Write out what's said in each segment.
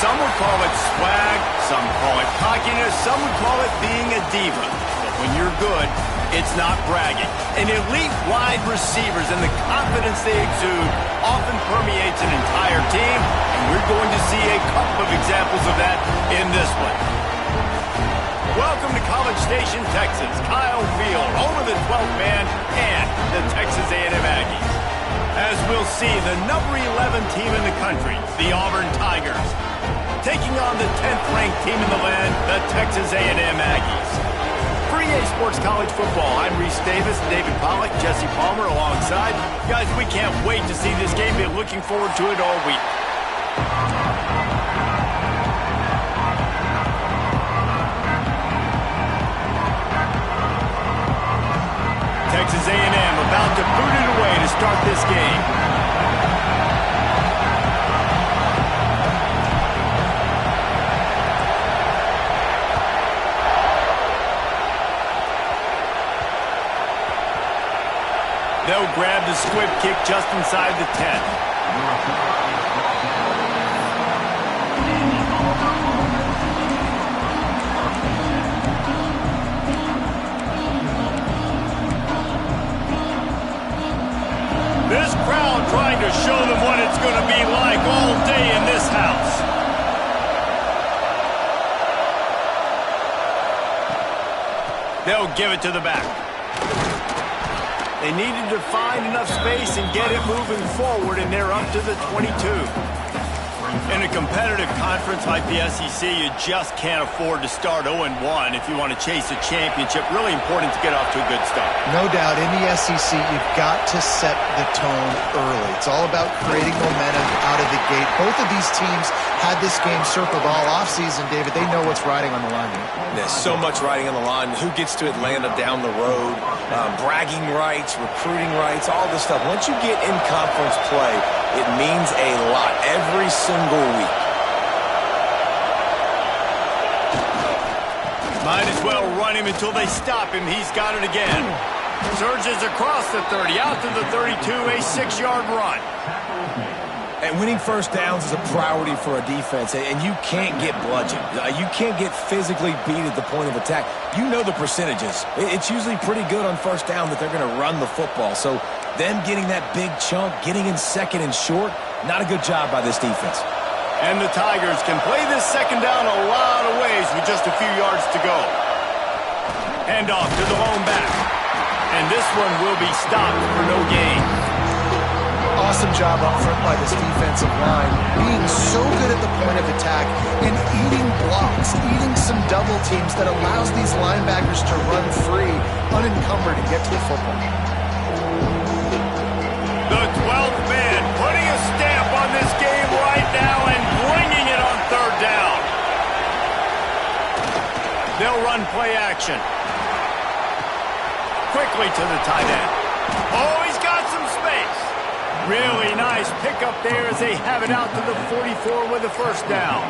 Some would call it swag, some call it cockiness, some would call it being a diva. But when you're good, it's not bragging. And elite wide receivers and the confidence they exude often permeates an entire team, and we're going to see a couple of examples of that in this one. Welcome to College Station, Texas. Kyle Field, home of the 12th man and the Texas A&M Aggies. As we'll see, the number 11 team in the country, the Auburn Tigers, taking on the 10th-ranked team in the land, the Texas A&M Aggies. For EA Sports College Football, I'm Reese Davis, David Pollack, Jesse Palmer alongside. Guys, we can't wait to see this game. Been looking forward to it all week. Texas A&M about to boot it away to start this game. They'll grab the squib kick just inside the 10. This crowd trying to show them what it's going to be like all day in this house. They'll give it to the back. They needed to find enough space and get it moving forward, and they're up to the 22. In a competitive conference like the SEC, you just can't afford to start 0-1 if you want to chase a championship. Really important to get off to a good start. No doubt, in the SEC, you've got to set the tone early. It's all about creating momentum out of the gate. Both of these teams had this game circled all offseason, David. They know what's riding on the line here. There's so much riding on the line. Who gets to Atlanta down the road? Bragging rights, recruiting rights, all this stuff. Once you get in conference play, it means a lot every single week. Might as well run him until they stop him. He's got it again. Surges across the 30, out to the 32, a 6-yard run. And winning first downs is a priority for a defense, and you can't get bludgeoned. You can't get physically beat at the point of attack. You know the percentages. It's usually pretty good on first down that they're going to run the football. So them getting that big chunk, getting in second and short, not a good job by this defense. And the Tigers can play this second down a lot of ways with just a few yards to go. Hand off to the lone back. And this one will be stopped for no gain. Awesome job up front by this defensive line, being so good at the point of attack and eating blocks, eating some double teams that allows these linebackers to run free, unencumbered, and get to the football. The 12th man putting a stamp on this game right now and bringing it on third down. They'll run play action. Quickly to the tight end. Oh, he's got some space. Really nice pickup there as they have it out to the 44 with a first down.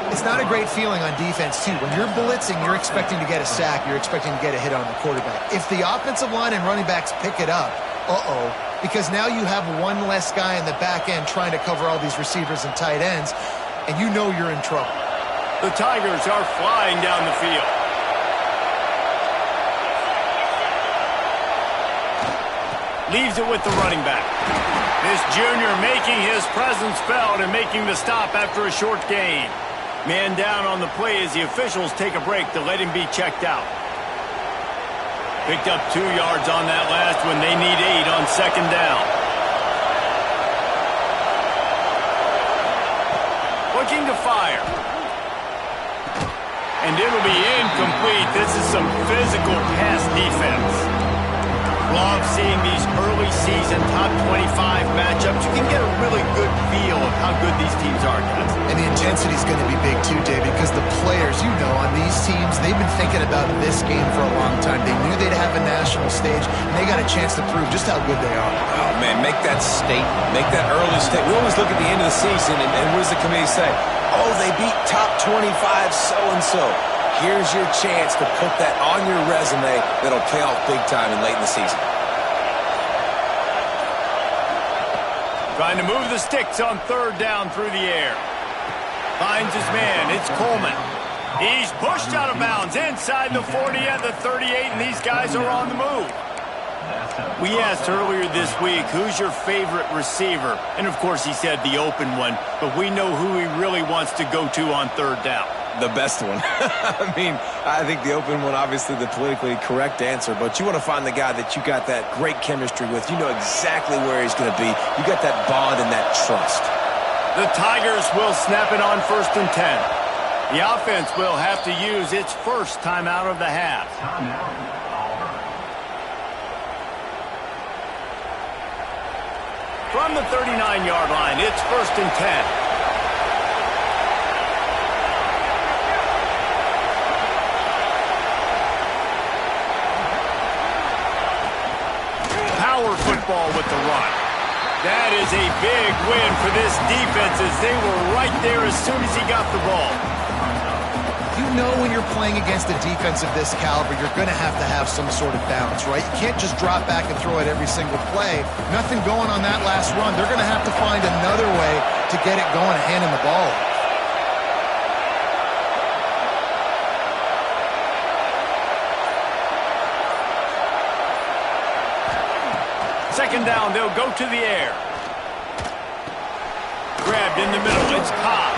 It's not a great feeling on defense, too. When you're blitzing, you're expecting to get a sack. You're expecting to get a hit on the quarterback. If the offensive line and running backs pick it up, because now you have one less guy in the back end trying to cover all these receivers and tight ends, and you know you're in trouble. The Tigers are flying down the field. Leaves it with the running back. This junior making his presence felt and making the stop after a short gain. Man down on the play as the officials take a break to let him be checked out. Picked up 2 yards on that last one. They need 8 on second down. Looking to fire. And it'll be incomplete. This is some physical pass defense. Love seeing these early season top 25 matchups. You can get a really good feel of how good these teams are, guys. And the intensity is going to be big too, David, because the players, you know, on these teams, they've been thinking about this game for a long time. They knew they'd have a national stage, and they got a chance to prove just how good they are. Oh, man, make that statement. Make that early statement. We always look at the end of the season, and what does the committee say? Oh, they beat top 25 so-and-so. Here's your chance to put that on your resume that'll pay off big time and late in the season. Trying to move the sticks on third down through the air. Finds his man. It's Coleman. He's pushed out of bounds inside the 40 at the 38, and these guys are on the move. We asked earlier this week, who's your favorite receiver? And, of course, he said the open one, but we know who he really wants to go to on third down. The best one. I mean, I think the open one, obviously the politically correct answer, but you want to find the guy that you got that great chemistry with. You know exactly where he's going to be. You got that bond and that trust. The Tigers will snap it on 1st and 10. The offense will have to use its first timeout of the half. From the 39-yard line, it's 1st and 10. Power football with the run. That is a big win for this defense as they were right there as soon as he got the ball. You know when you're playing against a defense of this caliber, you're going to have some sort of balance, right? You can't just drop back and throw it every single play. Nothing going on that last run. They're going to have to find another way to get it going and hand him the ball. Second down, they'll go to the air. Grabbed in the middle, it's Cobb.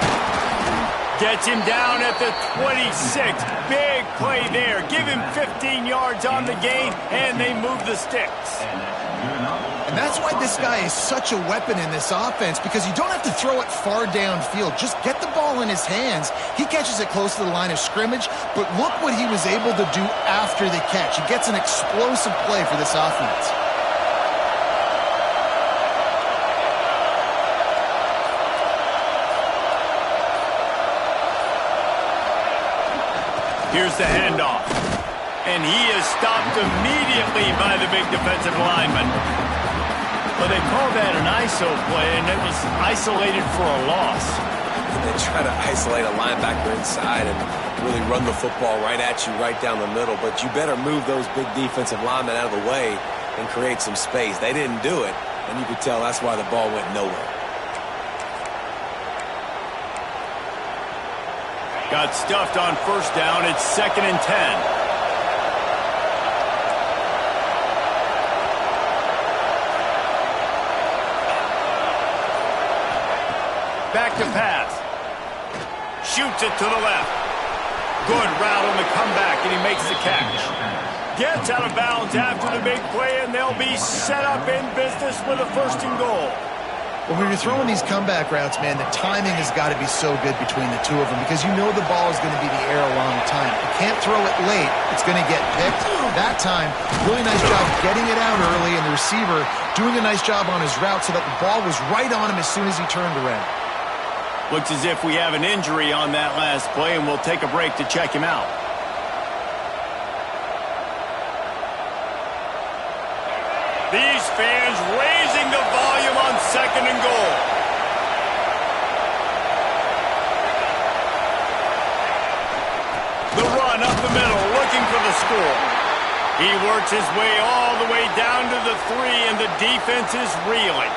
Gets him down at the 26. Big play there. Give him 15 yards on the gain, and they move the sticks. And that's why this guy is such a weapon in this offense, because you don't have to throw it far downfield. Just get the ball in his hands. He catches it close to the line of scrimmage, but look what he was able to do after the catch. He gets an explosive play for this offense. Here's the handoff. And he is stopped immediately by the big defensive lineman. Well, they call that an ISO play, and it was isolated for a loss. They try to isolate a linebacker inside and really run the football right at you, right down the middle. But you better move those big defensive linemen out of the way and create some space. They didn't do it, and you could tell that's why the ball went nowhere. Got stuffed on 1st down. It's 2nd and 10. Back to pass. Shoots it to the left. Good route on the comeback, and he makes the catch. Gets out of bounds after the big play, and they'll be set up in business with a 1st and goal. Well, when you're throwing these comeback routes, man, the timing has got to be so good between the two of them, because you know the ball is going to be the air a long time. You can't throw it late. It's going to get picked. That time, really nice job getting it out early, and the receiver doing a nice job on his route so that the ball was right on him as soon as he turned around. Looks as if we have an injury on that last play, and we'll take a break to check him out. These fans raising the volume on 2nd and goal. The run up the middle, looking for the score. He works his way all the way down to the 3, and the defense is reeling.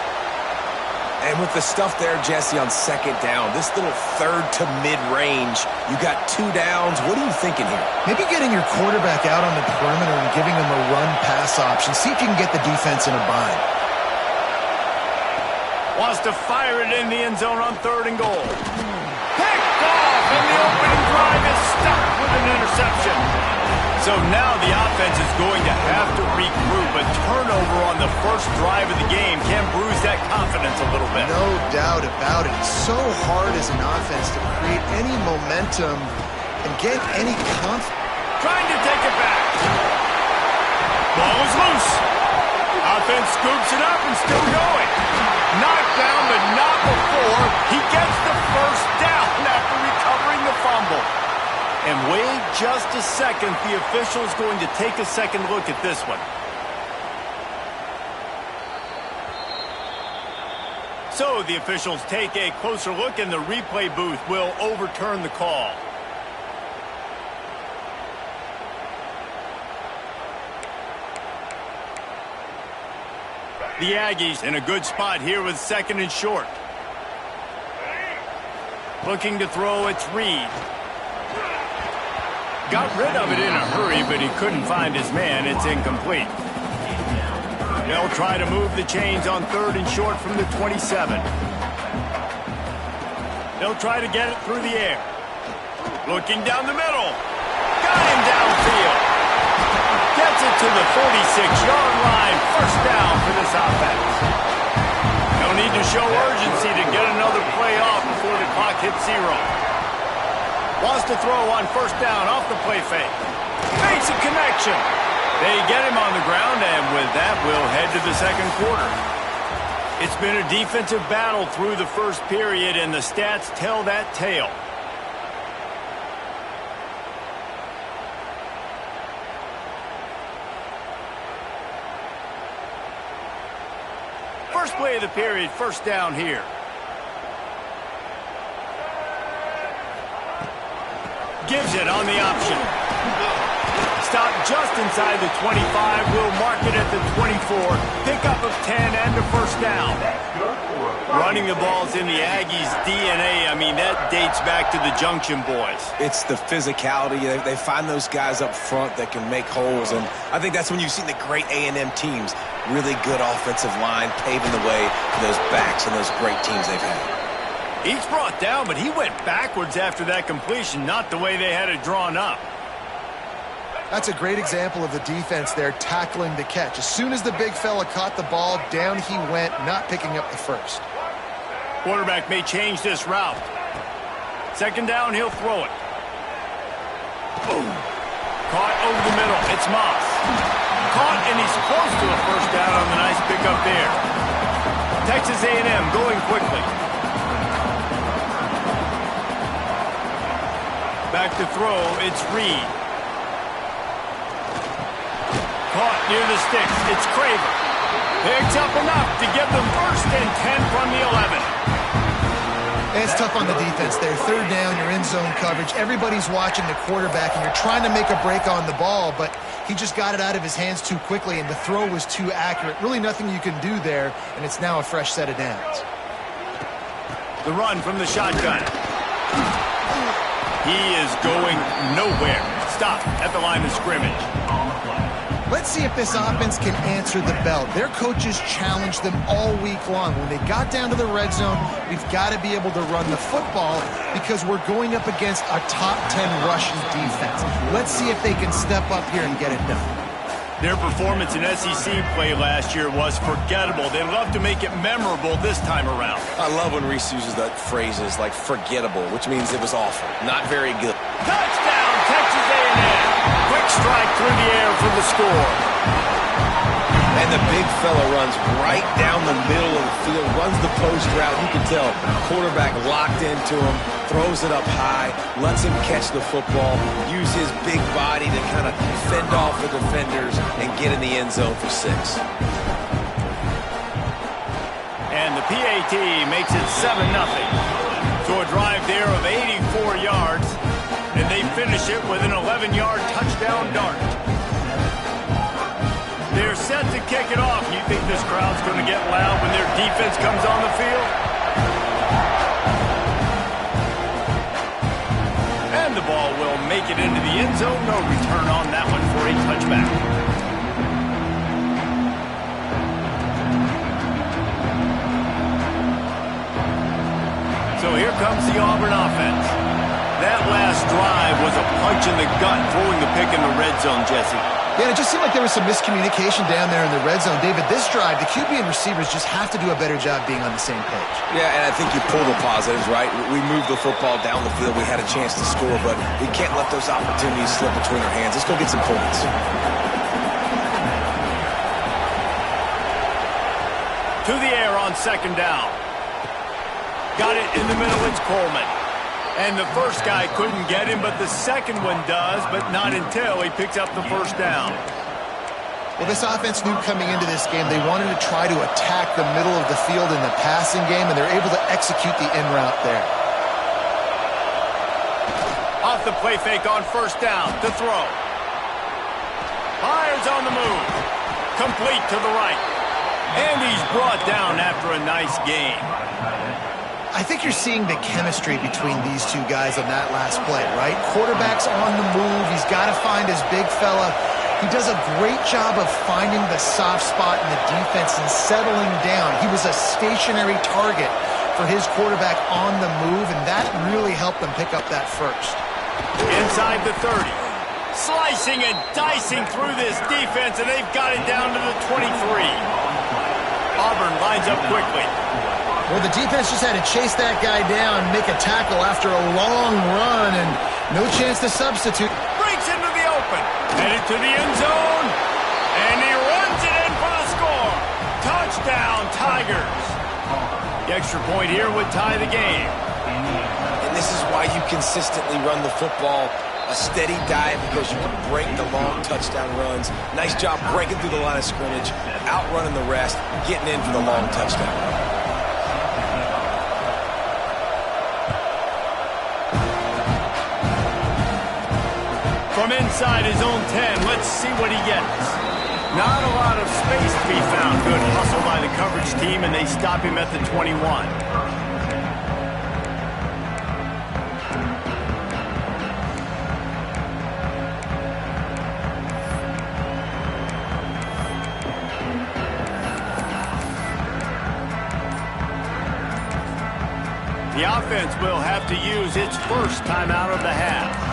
And with the stuff there, Jesse, on 2nd down, this little 3rd to mid-range, you got 2 downs. What are you thinking here? Maybe getting your quarterback out on the perimeter and giving him a run-pass option. See if you can get the defense in a bind. Wants to fire it in the end zone on 3rd and goal. Picked off, and the opening drive is stopped with an interception. So now the offense is going to have to regroup. A turnover on the first drive of the game can bruise that confidence a little bit. No doubt about it. It's so hard as an offense to create any momentum and get any confidence. Trying to take it back. Ball is loose. Offense scoops it up and still going. Knocked down, but not before he gets the 1st down after recovering the fumble. And wait just a second. The official's going to take a second look at this one. So the officials take a closer look, and the replay booth will overturn the call. The Aggies in a good spot here with 2nd and short. Looking to throw, it's Reed. Got rid of it in a hurry, but he couldn't find his man. It's incomplete. They'll try to move the chains on 3rd and short from the 27. They'll try to get it through the air. Looking down the middle. Got him downfield. Gets it to the 46-yard line. First down for this offense. They'll need to show urgency to get another play off before the clock hits 0. Wants to throw on 1st down off the play fake. Makes a connection. They get him on the ground, and with that, we'll head to the 2nd quarter. It's been a defensive battle through the 1st period, and the stats tell that tale. First play of the period, 1st down here. Gives it on the option. Stop just inside the 25. We'll mark it at the 24. Pickup of 10 and a 1st down. Running the ball's in the Aggies' DNA. I mean, that dates back to the Junction Boys. It's the physicality. They find those guys up front that can make holes, and I think that's when you've seen the great A&M teams. Really good offensive line paving the way for those backs and those great teams they've had. He's brought down, but he went backwards after that completion, not the way they had it drawn up. That's a great example of the defense there tackling the catch. As soon as the big fella caught the ball, down he went, not picking up the first. Quarterback may change this route. 2nd down, he'll throw it. Boom. Caught over the middle. It's Moss. Caught, and he's close to a 1st down on the nice pickup there. Texas A&M going quickly. Back to throw, it's Reed. Caught near the sticks, it's Craver. Picks up enough to give them 1st and 10 from the 11. It's tough on the defense there. 3rd down, you're in zone coverage. Everybody's watching the quarterback, and you're trying to make a break on the ball, but he just got it out of his hands too quickly, and the throw was too accurate. Really nothing you can do there, and it's now a fresh set of downs. The run from the shotgun. He is going nowhere. Stop at the line of scrimmage. Let's see if this offense can answer the bell. Their coaches challenged them all week long. When they got down to the red zone, we've got to be able to run the football because we're going up against a top 10 rushing defense. Let's see if they can step up here and get it done. Their performance in SEC play last year was forgettable. They love to make it memorable this time around. I love when Reese uses that phrases like forgettable, which means it was awful, not very good. Touchdown, Texas A&M. Quick strike through the air for the score. And the big fella runs right down the middle of the field, runs the post route. You can tell quarterback locked into him, throws it up high, lets him catch the football, use his big body to kind of fend off the defenders and get in the end zone for 6. And the PAT makes it 7-0. So a drive there of 84 yards, and they finish it with an 11-yard touchdown dart. They're set to kick it off. You think this crowd's going to get loud when their defense comes on the field? And the ball will make it into the end zone. No return on that one for a touchback. So here comes the Auburn offense. That last drive was a punch in the gut, throwing the pick in the red zone, Jesse. Yeah, it just seemed like there was some miscommunication down there in the red zone. David, this drive, the QB and receivers just have to do a better job being on the same page. Yeah, and I think you pull the positives, right? We moved the football down the field. We had a chance to score, but we can't let those opportunities slip between our hands. Let's go get some points. To the air on 2nd down. Got it in the middle, it's Coleman. And the first guy couldn't get him, but the second one does, but not until he picks up the 1st down. Well, this offense knew coming into this game they wanted to try to attack the middle of the field in the passing game, and they're able to execute the in route there. Off the play fake on 1st down to throw. Fires on the move. Complete to the right. And he's brought down after a nice game. I think you're seeing the chemistry between these two guys on that last play, right? Quarterback's on the move. He's got to find his big fella. He does a great job of finding the soft spot in the defense and settling down. He was a stationary target for his quarterback on the move, and that really helped them pick up that first. Inside the 30. Slicing and dicing through this defense, and they've got it down to the 23. Auburn lines up quickly. Well, the defense just had to chase that guy down, make a tackle after a long run, and no chance to substitute. Breaks into the open. Headed to the end zone. And he runs it in for the score. Touchdown, Tigers. The extra point here would tie the game. And this is why you consistently run the football. A steady diet because you can break the long touchdown runs. Nice job breaking through the line of scrimmage, outrunning the rest, getting in for the long touchdown. From inside his own 10, let's see what he gets. Not a lot of space to be found. Good hustle by the coverage team, and they stop him at the 21. The offense will have to use its first timeout of the half.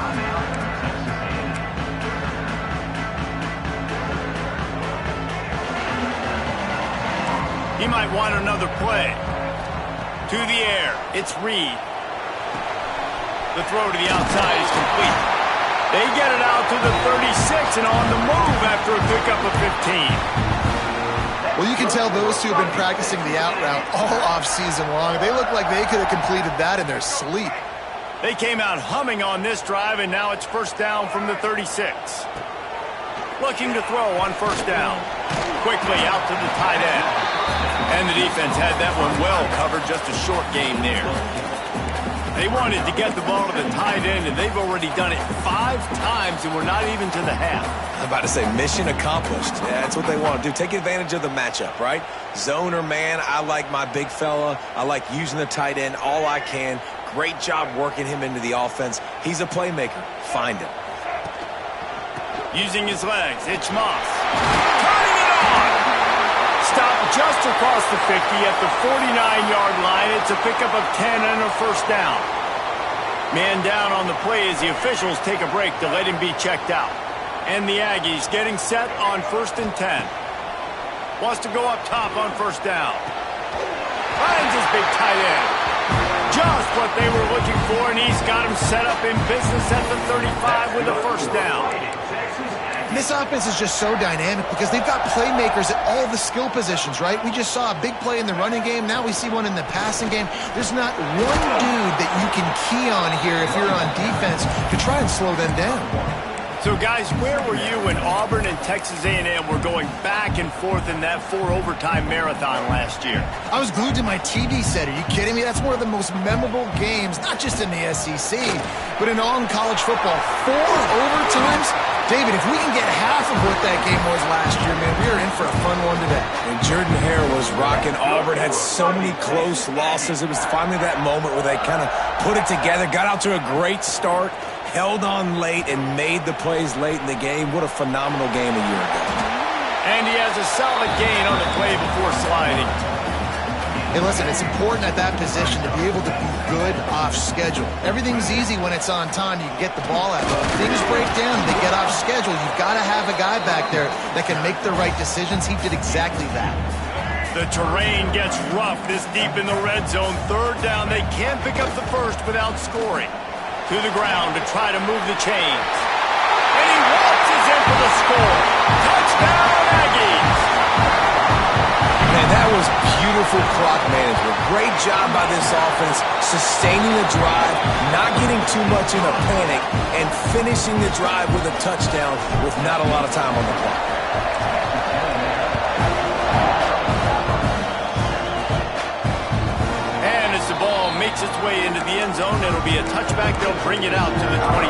He might want another play. To the air, it's Reed. The throw to the outside is complete. They get it out to the 36 and on the move after a pickup of 15. Well, you can tell those two have been practicing the out route all off-season long. They look like they could have completed that in their sleep. They came out humming on this drive, and now it's first down from the 36. Looking to throw on first down. Quickly out to the tight end. And the defense had that one well covered, just a short game there. They wanted to get the ball to the tight end, and they've already done it 5 times, and we're not even to the half. I'm about to say mission accomplished. Yeah, that's what they want to do. Take advantage of the matchup, right? Zone or man, I like my big fella. I like using the tight end all I can. Great job working him into the offense. He's a playmaker. Find him. Using his legs, it's Moss. Turning it on! Stopped just across the 50 at the 49-yard line. It's a pickup of 10 and a first down. Man down on the play as the officials take a break to let him be checked out. And the Aggies getting set on first and 10. Wants to go up top on first down. Finds his big tight end. Just what they were looking for, and he's got him set up in business at the 35 with a first down. This offense is just so dynamic because they've got playmakers at all the skill positions, right? We just saw a big play in the running game. Now we see one in the passing game. There's not one dude that you can key on here if you're on defense to try and slow them down. So, guys, where were you when Auburn and Texas A&M were going back and forth in that 4-overtime marathon last year? I was glued to my TV set. Are you kidding me? That's one of the most memorable games, not just in the SEC, but in all in college football. 4 overtimes? David, if we can get half of what that game was last year, man, we are in for a fun one today. And Jordan Hare was rocking. Auburn had so many close losses. It was finally that moment where they kind of put it together, got out to a great start, held on late, and made the plays late in the game. What a phenomenal game a year ago. And he has a solid gain on the play before sliding. Hey, listen, it's important at that position to be able to be good off schedule. Everything's easy when it's on time. You can get the ball out. But if things break down, they get off schedule. You've got to have a guy back there that can make the right decisions. He did exactly that. The terrain gets rough this deep in the red zone. Third down, they can't pick up the first without scoring. To the ground to try to move the chains. And he waltzes in for the score. Touchdown, Aggies! Man, that was beautiful clock management. Great job by this offense, sustaining the drive, not getting too much in a panic, and finishing the drive with a touchdown with not a lot of time on the clock. And as the ball makes its way into the end zone, it'll be a touchback. They'll bring it out to the 25.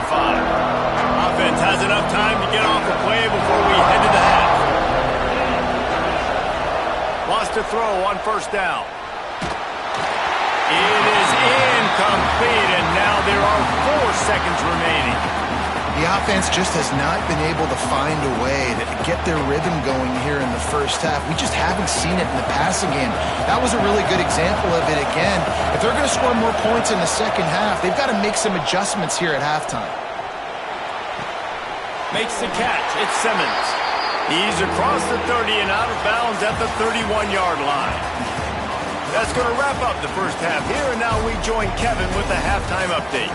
Offense has enough time to get off the play before we head to the half. Lost to throw on first down. It is incomplete, and now there are 4 seconds remaining. The offense just has not been able to find a way to get their rhythm going here in the first half. We just haven't seen it in the passing game. That was a really good example of it again. If they're going to score more points in the second half, they've got to make some adjustments here at halftime. Makes the catch. It's Simmons. He's across the 30 and out of bounds at the 31-yard line. That's going to wrap up the first half here, and now we join Kevin with the halftime update.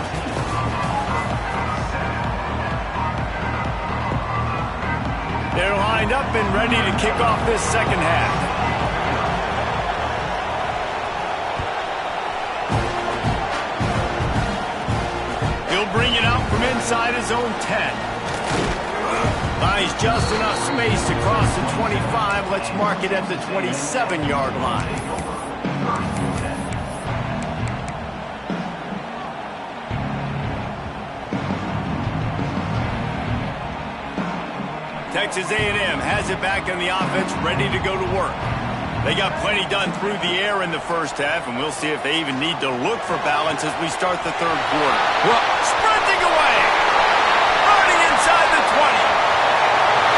They're lined up and ready to kick off this second half. He'll bring it out from inside his own 10. Buys just enough space to cross the 25. Let's mark it at the 27-yard line. Texas A&M has it back in the offense, ready to go to work. They got plenty done through the air in the first half, and we'll see if they even need to look for balance as we start the third quarter. Well, sprinting away! Running inside the 20.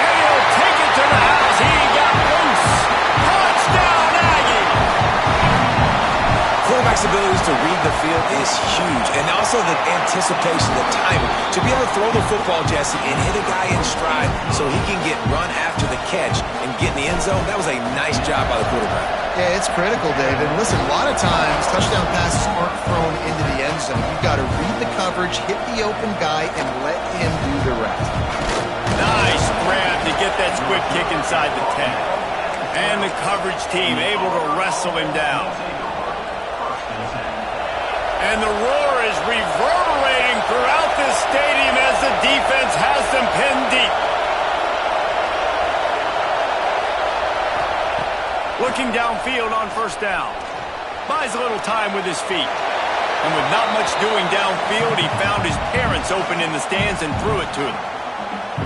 And he'll take it to the house. He got loose. Touchdown, Aggie! Quarterback's abilities to read the field is huge, and also the anticipation, the timing. To be able to throw the football, Jesse, and hit a guy in stride so he can get run after the catch and get in the end zone, that was a nice job by the quarterback. Yeah, it's critical, David. Listen, a lot of times touchdown passes aren't thrown into the end zone. You've got to read the coverage, hit the open guy, and let him do the rest. Nice grab to get that squib kick inside the 10. And the coverage team able to wrestle him down. And the roar is reverberating throughout this stadium as the defense has them pinned deep. Looking downfield on first down. Buys a little time with his feet. And with not much doing downfield, he found his parents open in the stands and threw it to them.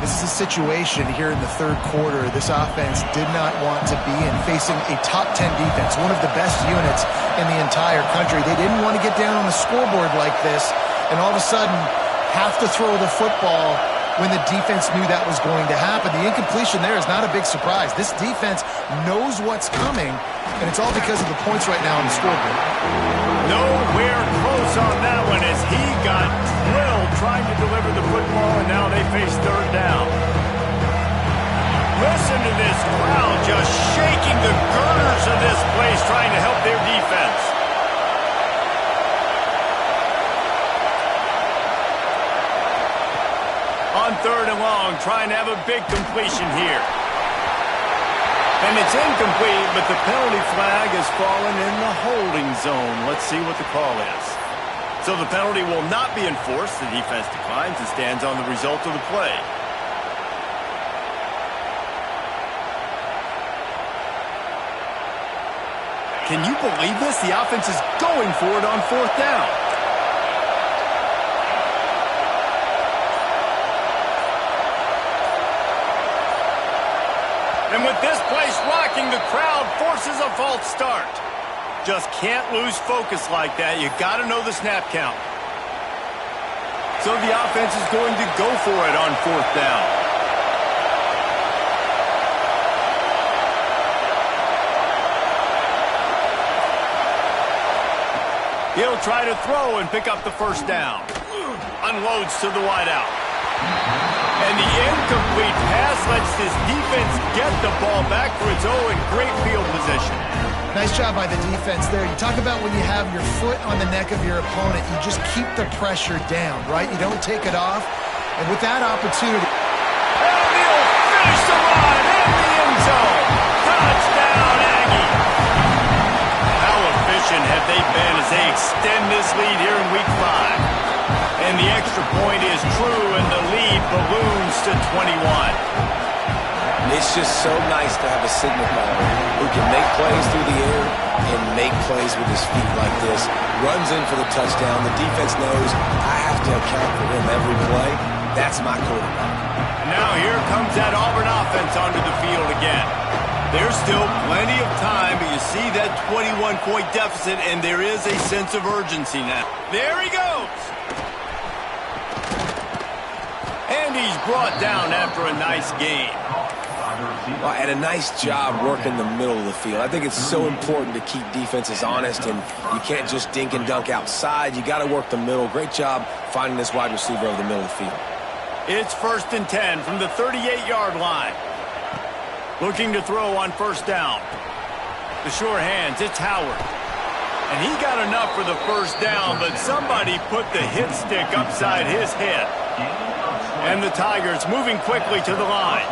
This is a situation here in the third quarter this offense did not want to be in, facing a top 10 defense, one of the best units in the entire country. They didn't want to get down on the scoreboard like this and all of a sudden have to throw the football when the defense knew that was going to happen. The incompletion there is not a big surprise. This defense knows what's coming, and it's all because of the points right now on the scoreboard. Nowhere close on that one as he got drilled trying to deliver the football, and now they face third down. Listen to this crowd just shaking the girders of this place trying to help their defense. On third and long, trying to have a big completion here. And it's incomplete, but the penalty flag has fallen in the holding zone. Let's see what the call is. So the penalty will not be enforced. The defense declines and stands on the result of the play. Can you believe this? The offense is going for it on fourth down. And with this place rocking, the crowd forces a false start. Just can't lose focus like that. You got to know the snap count. So the offense is going to go for it on fourth down. He'll try to throw and pick up the first down. Unloads to the wideout. And the incomplete pass lets this defense get the ball back for its own. Great field position. Nice job by the defense there. You talk about when you have your foot on the neck of your opponent, you just keep the pressure down, right? You don't take it off. And with that opportunity... And he'll finish the run in the end zone. Touchdown, Aggie. How efficient have they been as they extend this lead here in Week 5? And the extra point is true, and the lead balloons to 21. It's just so nice to have a signal caller who can make plays through the air and make plays with his feet like this. Runs in for the touchdown. The defense knows I have to account for him every play. That's my quarterback. Now here comes that Auburn offense onto the field again. There's still plenty of time, but you see that 21-point deficit, and there is a sense of urgency now. There he goes. And he's brought down after a nice gain. Well, and a nice job working the middle of the field. I think it's so important to keep defenses honest, and you can't just dink and dunk outside. You got to work the middle. Great job finding this wide receiver over the middle of the field. It's 1st and 10 from the 38-yard line. Looking to throw on 1st down. The sure hands, it's Howard. And he got enough for the 1st down, but somebody put the hit stick upside his head. And the Tigers moving quickly to the line.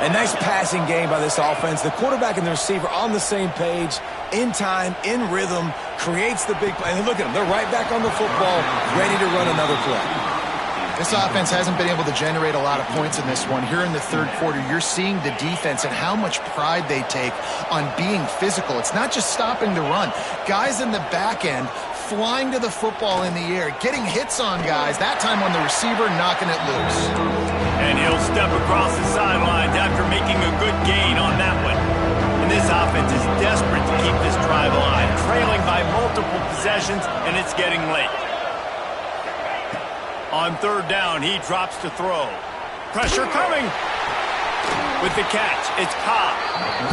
A nice passing game by this offense. The quarterback and the receiver on the same page, in time, in rhythm, creates the big play. And look at them. They're right back on the football, ready to run another play. This offense hasn't been able to generate a lot of points in this one. Here in the 3rd quarter, you're seeing the defense and how much pride they take on being physical. It's not just stopping the run. Guys in the back end flying to the football in the air, getting hits on guys, that time on the receiver, knocking it loose. And he'll step across the sidelines after making a good gain on that one. And this offense is desperate to keep this drive alive, trailing by multiple possessions, and it's getting late. On 3rd down, he drops to throw. Pressure coming. With the catch, it's Cobb.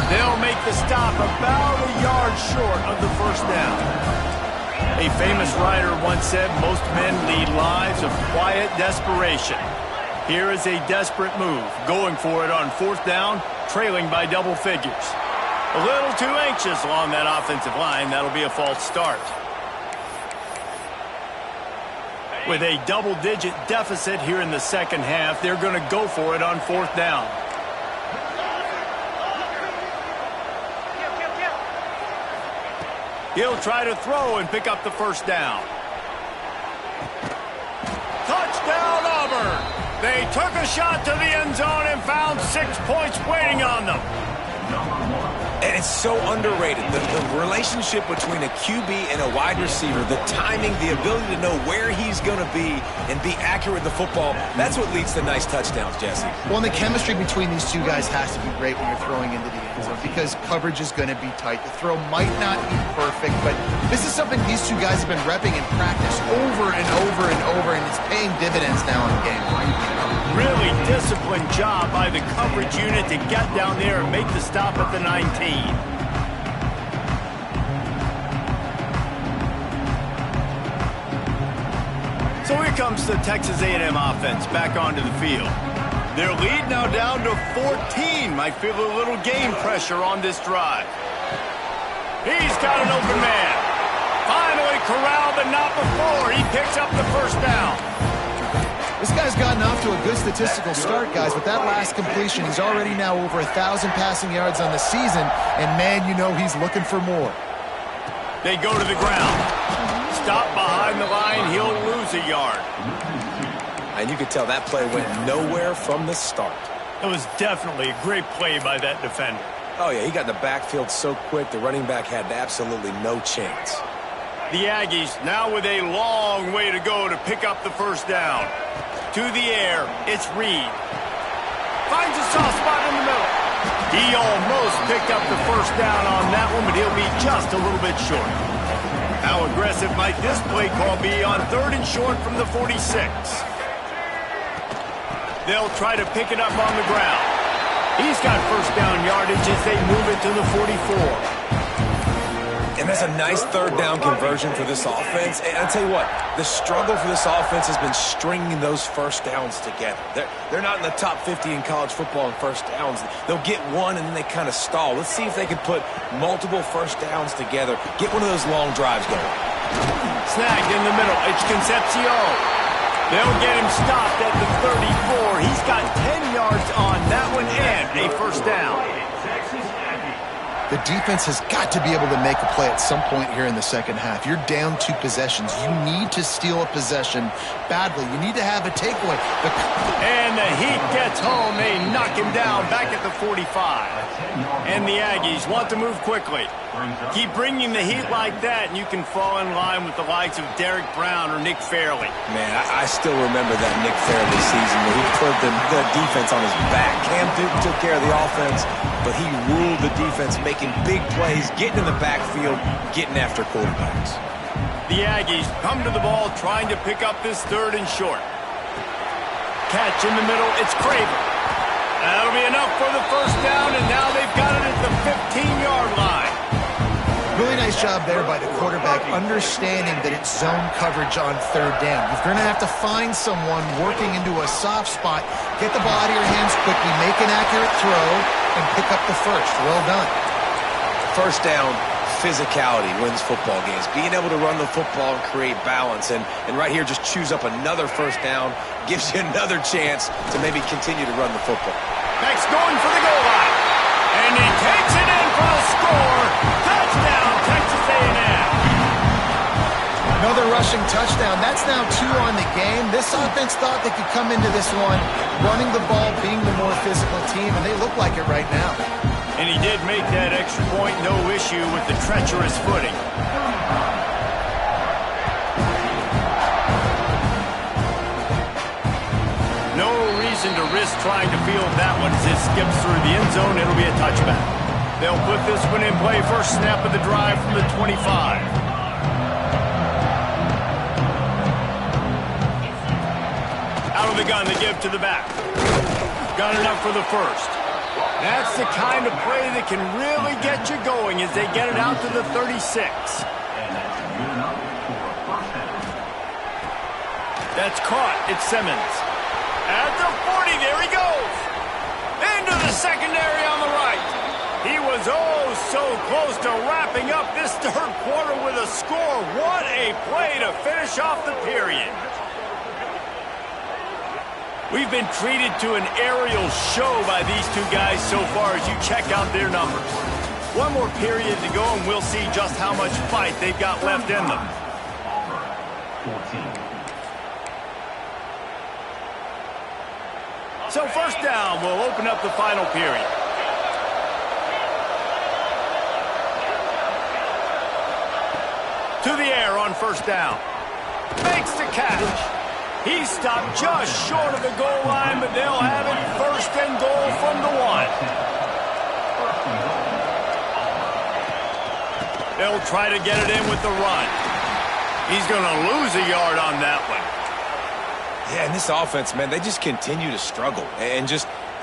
They'll make the stop about a yard short of the 1st down. A famous writer once said, most men lead lives of quiet desperation. Here is a desperate move, going for it on 4th down, trailing by double figures. A little too anxious along that offensive line. That'll be a false start. With a double-digit deficit here in the 2nd half, they're going to go for it on 4th down. He'll try to throw and pick up the 1st down. Touchdown, Auburn! They took a shot to the end zone and found 6 points waiting on them. And it's so underrated. The relationship between a QB and a wide receiver, the timing, the ability to know where he's going to be and be accurate with the football, that's what leads to nice touchdowns, Jesse. Well, and the chemistry between these two guys has to be great when you're throwing into the end zone because coverage is going to be tight. The throw might not be perfect, but this is something these two guys have been repping in practice over and over and over, and it's paying dividends now in the game. Really disciplined job by the coverage unit to get down there and make the stop at the 19. So here comes the Texas A&M offense back onto the field. Their lead now down to 14. Might feel a little game pressure on this drive. He's got an open man. Finally corralled, but not before. He picks up the 1st down. This guy's gotten off to a good statistical start, guys. With that last completion, he's already now over 1,000 passing yards on the season, and man, you know he's looking for more. They go to the ground. Stop behind the line, he'll lose a yard. And you could tell that play went nowhere from the start. It was definitely a great play by that defender. Oh, yeah, he got in the backfield so quick, the running back had absolutely no chance. The Aggies now with a long way to go to pick up the 1st down. To the air, it's Reed. Finds a soft spot in the middle. He almost picked up the 1st down on that one, but he'll be just a little bit short. How aggressive might this play call be on 3rd and short from the 46? They'll try to pick it up on the ground. He's got 1st down yardage as they move it to the 44. And that's a nice 3rd down conversion for this offense. And I'll tell you what, the struggle for this offense has been stringing those 1st downs together. They're not in the top 50 in college football in 1st downs. They'll get one and then they kind of stall. Let's see if they can put multiple 1st downs together. Get one of those long drives going. Snagged in the middle. It's Concepcion. They'll get him stopped at the 34. He's got 10 yards on that one and a 1st down. The defense has got to be able to make a play at some point here in the 2nd half. You're down 2 possessions. You need to steal a possession badly. You need to have a takeaway. And the Heat gets home. They knock him down back at the 45. And the Aggies want to move quickly. Keep bringing the heat like that, and you can fall in line with the likes of Derek Brown or Nick Fairley. Man, I still remember that Nick Fairley season where he put the defense on his back. Cam Newton took care of the offense. but he ruled the defense, making big plays, getting in the backfield, getting after quarterbacks. The Aggies come to the ball trying to pick up this 3rd and short. Catch in the middle, it's Craven. That'll be enough for the 1st down, and now they've got it at the 15-yard line. Really nice job there by the quarterback, understanding that it's zone coverage on 3rd down. You're going to have to find someone working into a soft spot, get the ball out of your hands quickly, make an accurate throw, and pick up the 1st. Well done. 1st down, physicality wins football games. Being able to run the football and create balance. And right here, just choose up another 1st down, gives you another chance to maybe continue to run the football. Next, going for the goal line. And he takes it in for the score. Touchdown, Texas A&M. Another rushing touchdown. That's now 2 on the game. This offense thought they could come into this one running the ball, being the more physical team, and they look like it right now. And he did make that extra point, no issue with the treacherous footing. No reason to risk trying to field that one as it skips through the end zone. It'll be a touchback. They'll put this one in play. First snap of the drive from the 25. Out of the gun, they give to the back. Got enough for the 1st. That's the kind of play that can really get you going as they get it out to the 36. That's caught. It's Simmons. At the 40, there he goes. Into the secondary on the right. He was oh so close to wrapping up this 3rd quarter with a score. What a play to finish off the period. We've been treated to an aerial show by these 2 guys so far as you check out their numbers. One more period to go, and we'll see just how much fight they've got left in them. So 1st down will open up the final period. To the air on 1st down. Makes the catch. He stopped just short of the goal line, but they'll have it 1st and goal from the 1. They'll try to get it in with the run. He's going to lose a yard on that one. Yeah, and this offense, man, they just continue to struggle. And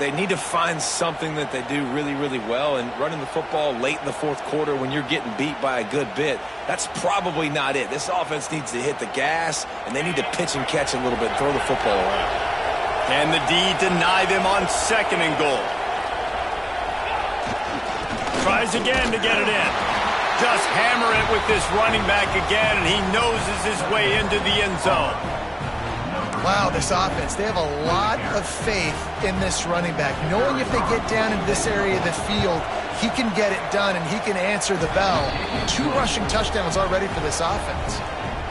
they need to find something that they do really, really well. And running the football late in the 4th quarter when you're getting beat by a good bit, that's probably not it. This offense needs to hit the gas, and they need to pitch and catch a little bit, throw the football around. Can the D deny them on 2nd and goal? Tries again to get it in. Just hammer it with this running back again, and he noses his way into the end zone. Wow, this offense, they have a lot of faith in this running back. Knowing if they get down into this area of the field, he can get it done and he can answer the bell. 2 rushing touchdowns already for this offense.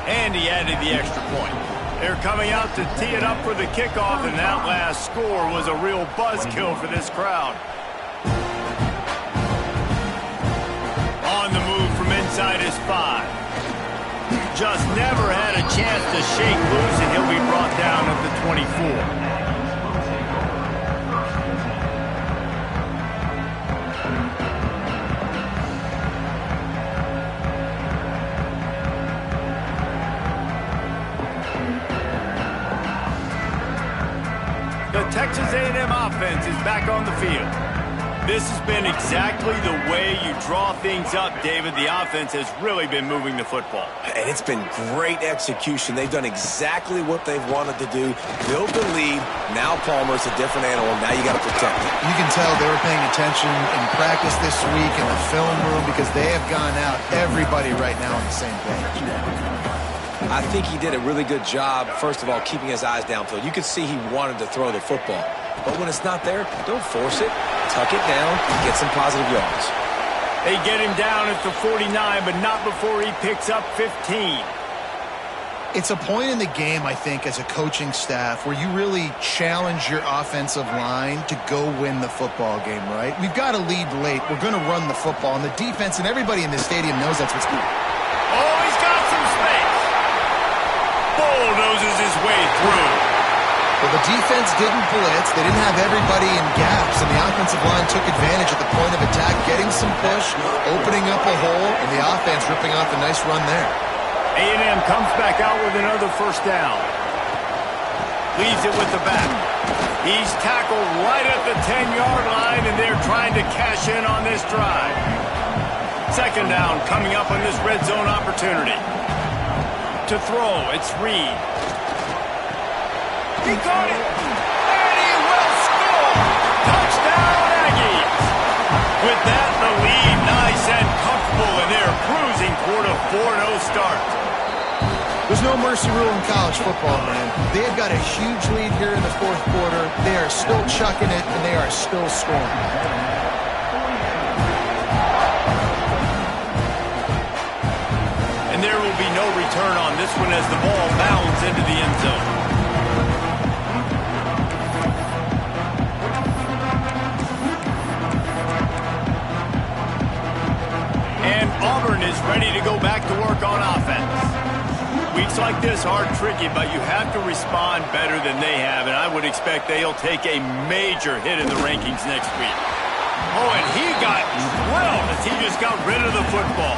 And he added the extra point. They're coming out to tee it up for the kickoff, and that last score was a real buzzkill for this crowd. On the move from inside his 5. Just never had a chance to shake loose, and he'll be brought down at the 24. The Texas A&M offense is back on the field. This has been exactly the way you draw things up, David. The offense has really been moving the football. And it's been great execution. They've done exactly what they've wanted to do. Build the lead. Now Palmer's a different animal. Now you got to protect it. You can tell they were paying attention in practice this week in the film room because they have gone out, everybody right now on the same page. I think he did a really good job, first of all, keeping his eyes downfield. You could see he wanted to throw the football. But when it's not there, don't force it. Tuck it down and get some positive yards. They get him down at the 49, but not before he picks up 15. It's a point in the game, I think, as a coaching staff where you really challenge your offensive line to go win the football game, right? We've got to lead late. We're going to run the football. And the defense and everybody in this stadium knows that's what's going on. Oh, he's got some space. Bulldozes his way through. Well, the defense didn't blitz. They didn't have everybody in gaps, and the offensive line took advantage at the point of attack, getting some push, opening up a hole, and the offense ripping off a nice run there. A&M comes back out with another first down. Leaves it with the back. He's tackled right at the 10-yard line, and they're trying to cash in on this drive. Second down coming up on this red zone opportunity. To throw, it's Reed. He caught it, and he will score! Touchdown, Aggies! With that, the lead nice and comfortable, and they're cruising toward a 4-0 start. There's no mercy rule in college football, man. They have got a huge lead here in the fourth quarter. They are still chucking it, and they are still scoring. And there will be no return on this one as the ball bounds into the end zone. And Auburn is ready to go back to work on offense. Weeks like this are tricky, but you have to respond better than they have, and I would expect they'll take a major hit in the rankings next week. Oh, and he got drilled as he just got rid of the football.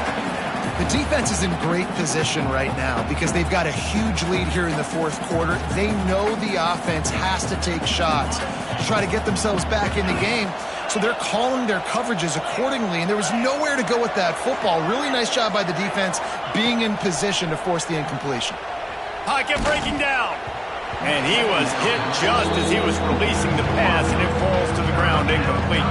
The defense is in great position right now because they've got a huge lead here in the fourth quarter. They know the offense has to take shots to try to get themselves back in the game. So they're calling their coverages accordingly, and there was nowhere to go with that football. Really nice job by the defense being in position to force the incompletion. Pocket breaking down. And he was hit just as he was releasing the pass, and it falls to the ground incomplete.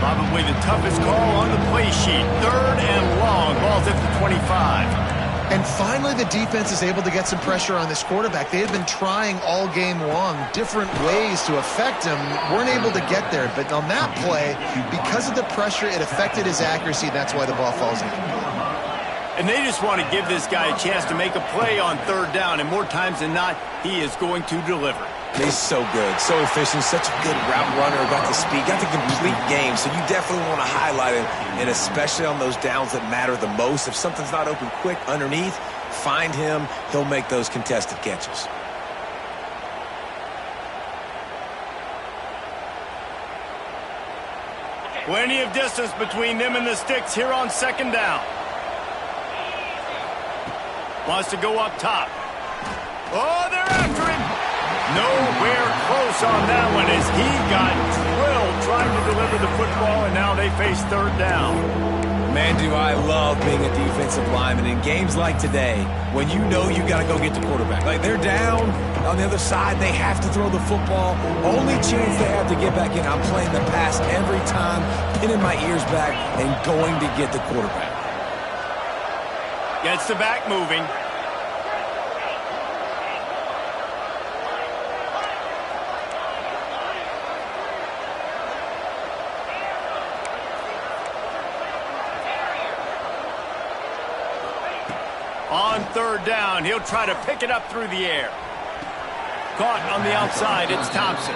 Probably the toughest call on the play sheet. Third and long. Ball's at the 25. And finally, the defense is able to get some pressure on this quarterback. They had been trying all game long different ways to affect him. Weren't able to get there. But on that play, because of the pressure, it affected his accuracy. That's why the ball falls in. And they just want to give this guy a chance to make a play on third down. And more times than not, he is going to deliver. He's so good, so efficient, such a good route runner, got the speed, got the complete game, so you definitely want to highlight it, and especially on those downs that matter the most. If something's not open quick underneath, find him, he'll make those contested catches. Plenty of distance between them and the sticks here on second down. Wants to go up top. Oh, they're after him. Nowhere close on that one as he got drilled trying to deliver the football, and now they face third down. Man, do I love being a defensive lineman in games like today when you know you got to go get the quarterback. Like, they're down on the other side. They have to throw the football. Only chance they have to get back in. I'm playing the pass every time, pinning my ears back and going to get the quarterback. Gets the back moving. On third down, he'll try to pick it up through the air. Caught on the outside, it's Thompson.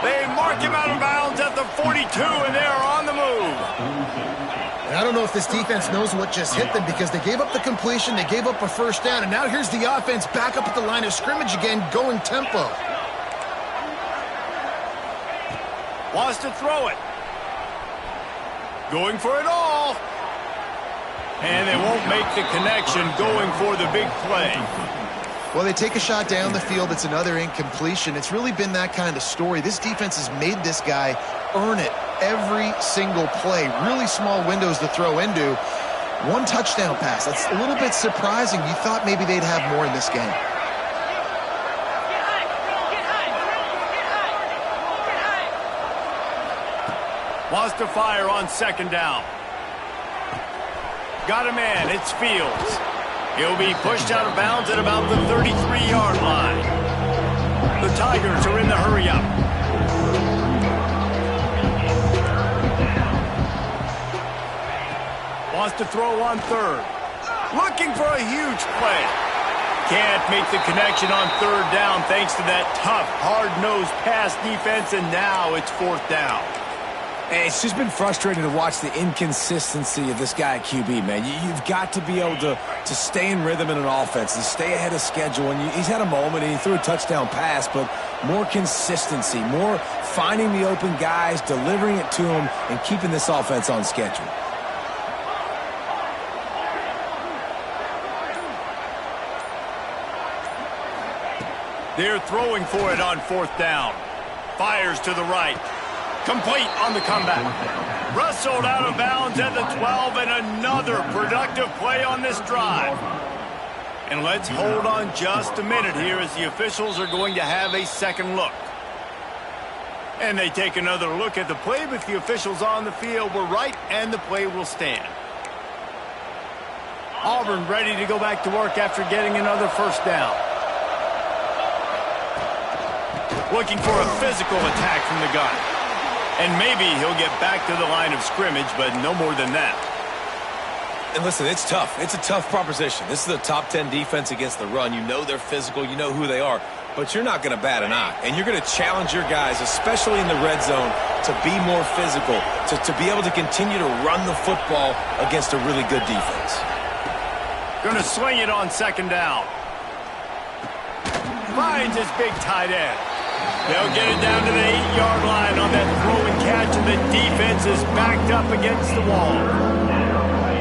They mark him out of bounds at the 42, and they are on the move. And I don't know if this defense knows what just hit them because they gave up the completion, they gave up a first down, and now here's the offense back up at the line of scrimmage again, going tempo. Wants to throw it. Going for it all. And they won't make the connection going for the big play. Well, they take a shot down the field. It's another incompletion. It's really been that kind of story. This defense has made this guy earn it every single play. Really small windows to throw into. One touchdown pass. That's a little bit surprising. You thought maybe they'd have more in this game. Wants to fire on second down. Got a man, it's Fields. He'll be pushed out of bounds at about the 33-yard line. The Tigers are in the hurry-up. Wants to throw on third. Looking for a huge play. Can't make the connection on third down thanks to that tough, hard-nosed pass defense, and now it's fourth down. And it's just been frustrating to watch the inconsistency of this guy at QB, man. You've got to be able to stay in rhythm in an offense and stay ahead of schedule. And he's had a moment, and he threw a touchdown pass, but more consistency, more finding the open guys, delivering it to them, and keeping this offense on schedule. They're throwing for it on 4th down. Fires to the right. Complete on the comeback. Wrestled out of bounds at the 12, and another productive play on this drive. And let's hold on just a minute here as the officials are going to have a second look. And they take another look at the play, but the officials on the field were right, and the play will stand. Auburn ready to go back to work after getting another 1st down. Looking for a physical attack from the gun. And maybe he'll get back to the line of scrimmage, but no more than that. And listen, it's tough. It's a tough proposition. This is a top 10 defense against the run. You know they're physical. You know who they are. But you're not going to bat an eye. And you're going to challenge your guys, especially in the red zone, to be more physical, to be able to continue to run the football against a really good defense. Going to swing it on 2nd down. Finds his big tight end. They'll get it down to the 8-yard line on that throw and catch, and the defense is backed up against the wall.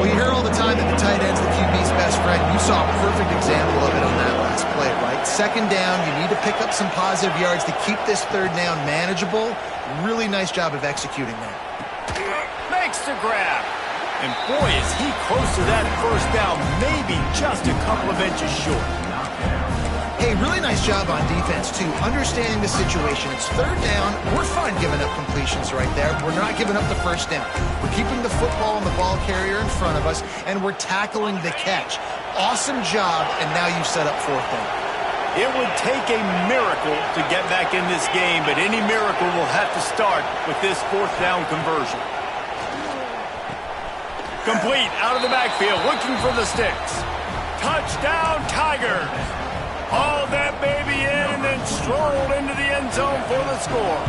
Well, you hear all the time that the tight end's the QB's best friend. You saw a perfect example of it on that last play, right? 2nd down, you need to pick up some positive yards to keep this 3rd down manageable. Really nice job of executing that. Makes the grab. And boy, is he close to that 1st down, maybe just a couple of inches short. Hey, really nice job on defense, too. Understanding the situation. It's 3rd down. We're fine giving up completions right there. We're not giving up the 1st down. We're keeping the football and the ball carrier in front of us, and we're tackling the catch. Awesome job, and now you've set up 4th down. It would take a miracle to get back in this game, but any miracle will have to start with this 4th down conversion. Complete out of the backfield, looking for the sticks. Touchdown, Tigers! Hauled that baby in and then strolled into the end zone for the score.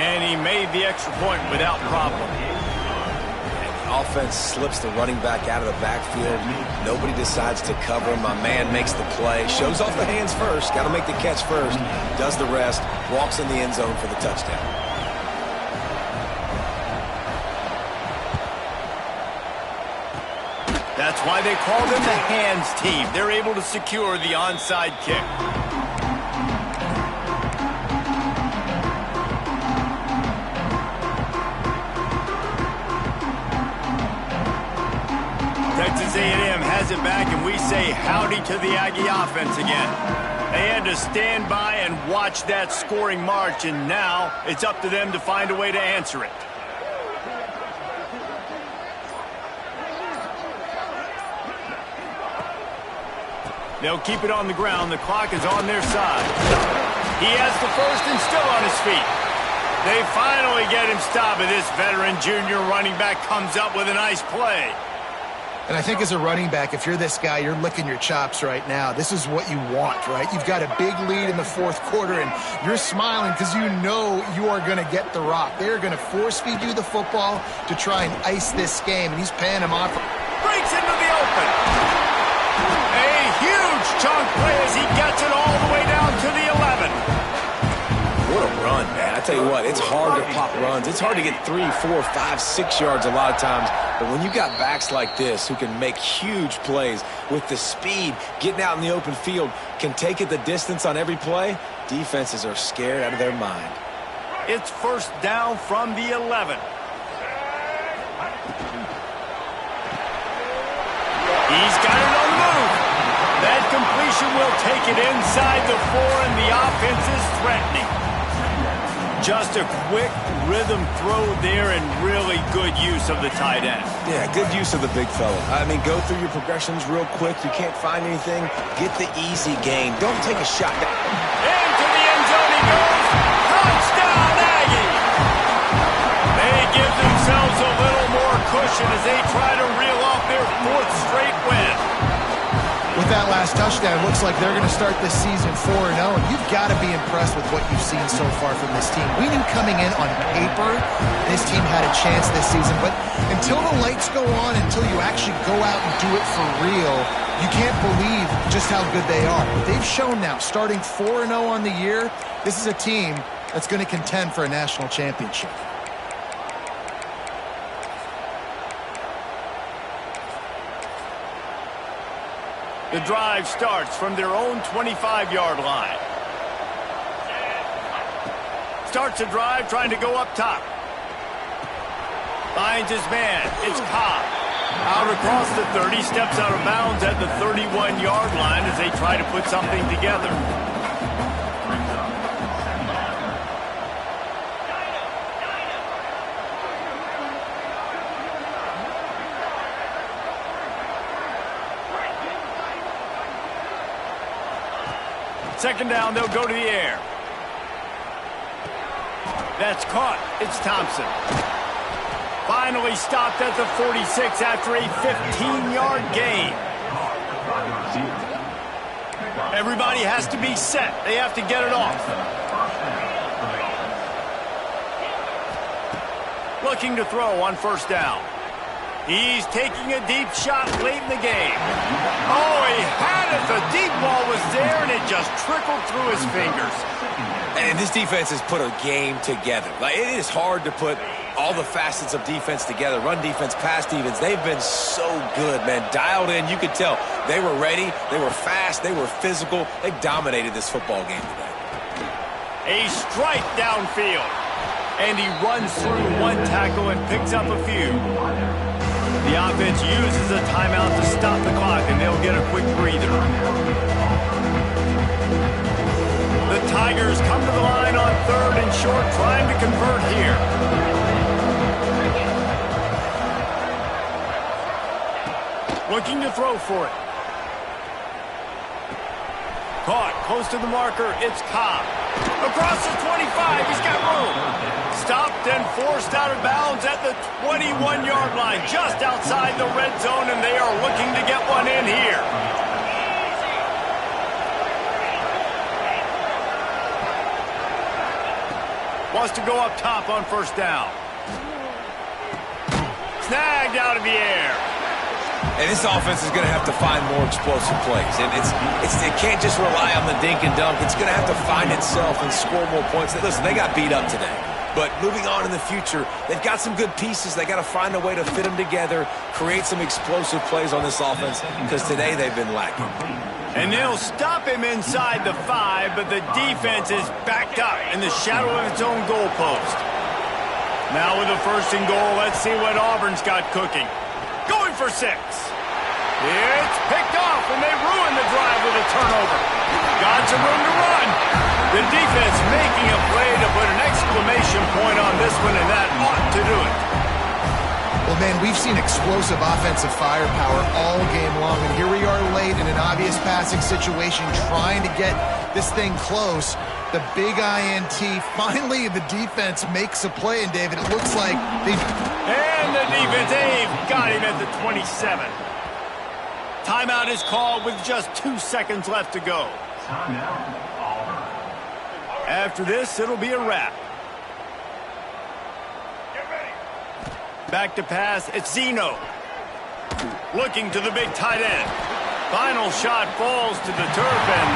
And he made the extra point without problem. And the offense slips the running back out of the backfield. Nobody decides to cover him. My man makes the play. Shows off the hands first. Got to make the catch first. Does the rest. Walks in the end zone for the touchdown. That's why they call them the hands team. They're able to secure the onside kick. Texas A&M has it back, and we say howdy to the Aggie offense again. They had to stand by and watch that scoring march, and now it's up to them to find a way to answer it. They'll keep it on the ground. The clock is on their side. He has the 1st and still on his feet. They finally get him stopped, and this veteran junior running back comes up with a nice play. And I think as a running back, if you're this guy, you're licking your chops right now. This is what you want, right? You've got a big lead in the 4th quarter, and you're smiling because you know you are going to get the rock. They're going to force-feed you the football to try and ice this game, and he's paying him off. Breaks into the open. A huge chunk play as he gets it all the way down to the 11. What a run, man. I tell you what, it's hard to pop runs. It's hard to get 3, 4, 5, 6 yards a lot of times. But when you got backs like this who can make huge plays with the speed, getting out in the open field, can take it the distance on every play, defenses are scared out of their mind. It's 1st down from the 11. He's got it on the move. That completion will take it inside the 4, and the offense is threatening. Just a quick rhythm throw there and really good use of the tight end. Yeah, good use of the big fella. I mean, go through your progressions real quick. You can't find anything. Get the easy gain. Don't take a shot. Into the end zone he goes. Touchdown, Aggie! They give themselves a little more cushion as they try to reel off their 4th straight win. With that last touchdown, it looks like they're going to start this season 4-0. And you've got to be impressed with what you've seen so far from this team. We knew coming in on paper, this team had a chance this season. But until the lights go on, until you actually go out and do it for real, You can't believe just how good they are. They've shown now, starting 4-0 on the year, this is a team that's going to contend for a national championship. The drive starts from their own 25-yard line. Starts a drive trying to go up top. Finds his man. It's Cobb. Out across the 30, steps out of bounds at the 31-yard line as they try to put something together. Second down, they'll go to the air. That's caught. It's Thompson. Finally stopped at the 46 after a 15-yard gain. Everybody has to be set. They have to get it off. Looking to throw on first down. He's taking a deep shot late in the game. Oh, he had it. The deep ball was there, and it just trickled through his fingers. And this defense has put a game together. Like, it is hard to put all the facets of defense together. Run defense, pass defense. They've been so good, man. Dialed in. You could tell they were ready. They were fast. They were physical. They dominated this football game today. A strike downfield. And he runs through one tackle and picks up a few. The offense uses a timeout to stop the clock, and they'll get a quick breather. The Tigers come to the line on third and short, trying to convert here. Looking to throw for it. Caught close to the marker. It's Cobb. Across the 25. He's got room. Stopped and forced out of bounds at the 21-yard line, just outside the red zone, and they are looking to get one in here. Wants to go up top on first down. Snagged out of the air. And this offense is going to have to find more explosive plays. And it can't just rely on the dink and dunk. It's going to have to find itself and score more points. Listen, they got beat up today. But moving on in the future, they've got some good pieces. They got to find a way to fit them together, create some explosive plays on this offense, because today they've been lacking. And they'll stop him inside the 5, but the defense is backed up in the shadow of its own goalpost. Now with a first and goal, let's see what Auburn's got cooking. Going for 6. It's picked off, and they ruin the drive with a turnover. Got some room to run. The defense making a play to put an exclamation point on this one, and that ought to do it. Well, man, we've seen explosive offensive firepower all game long, and here we are late in an obvious passing situation trying to get this thing close. The big INT, finally the defense makes a play, and David, it looks like they've... And the defense, they've got him at the 27. Timeout is called with just 2 seconds left to go. After this, it'll be a wrap. Back to pass, it's Zeno. Looking to the big tight end. Final shot falls to the turf, and